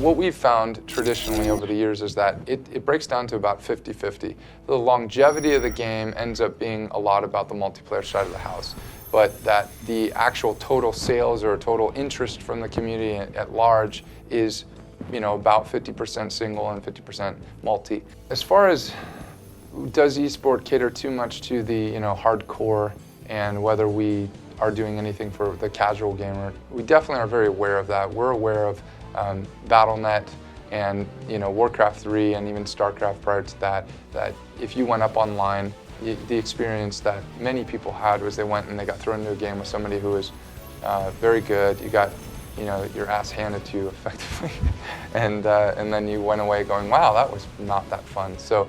what we've found traditionally over the years is that it breaks down to about 50-50. The longevity of the game ends up being a lot about the multiplayer side of the house, but that the actual total sales or total interest from the community at large is, about 50% single and 50% multi. As far as does esport cater too much to the hardcore and whether we are doing anything for the casual gamer, we definitely are very aware of that. We're aware of Battle.net and Warcraft 3 and even StarCraft prior to that if you went up online, the experience that many people had was they went and they got thrown into a game with somebody who was very good. You got your ass handed to you effectively, and then you went away going, wow, that was not that fun. So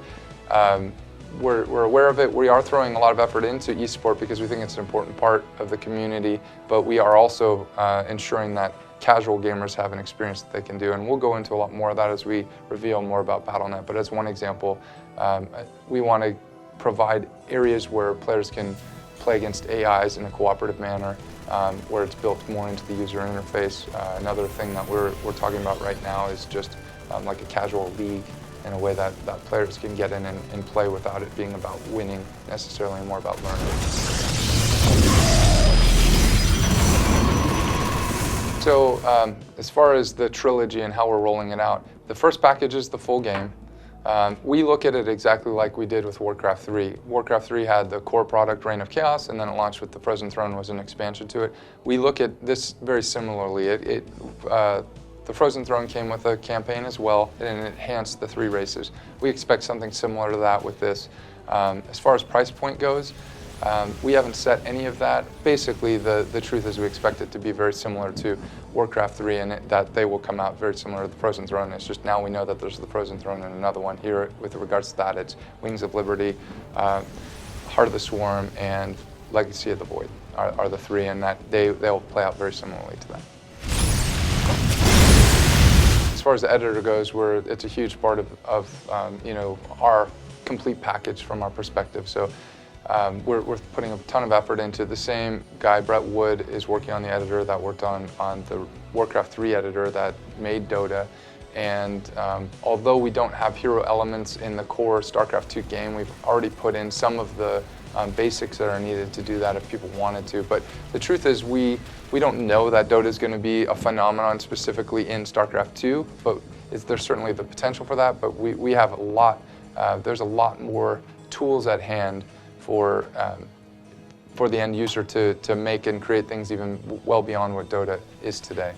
we're aware of it. We are throwing a lot of effort into esport because we think it's an important part of the community, but we are also ensuring that casual gamers have an experience that they can do, and we'll go into a lot more of that as we reveal more about Battle.net. But as one example, we want to provide areas where players can play against AIs in a cooperative manner, where it's built more into the user interface. Another thing that we're talking about right now is just like a casual league in a way that players can get in and play without it being about winning necessarily, more about learning. So as far as the trilogy and how we're rolling it out, the first package is the full game. We look at it exactly like we did with Warcraft 3. Warcraft 3 had the core product, Reign of Chaos, and then it launched with the Frozen Throne was an expansion to it. We look at this very similarly. The Frozen Throne came with a campaign as well, and it enhanced the 3 races. We expect something similar to that with this. As far as price point goes, we haven't set any of that. Basically, the truth is we expect it to be very similar to Warcraft 3 and that they will come out very similar to the Frozen Throne. It's just now we know that there's the Frozen Throne and another one here. With regards to that, it's Wings of Liberty, Heart of the Swarm, and Legacy of the Void are the 3, and that they'll play out very similarly to that. As far as the editor goes, it's a huge part of our complete package from our perspective. So we're putting a ton of effort into. The same guy, Brett Wood, is working on the editor that worked on the Warcraft 3 editor that made Dota. And although we don't have hero elements in the core StarCraft 2 game, we've already put in some of the basics that are needed to do that if people wanted to. But the truth is we don't know that Dota is going to be a phenomenon specifically in StarCraft 2, but there's certainly the potential for that. But we have a lot, there's a lot more tools at hand for the end user to make and create things even well beyond what Dota is today.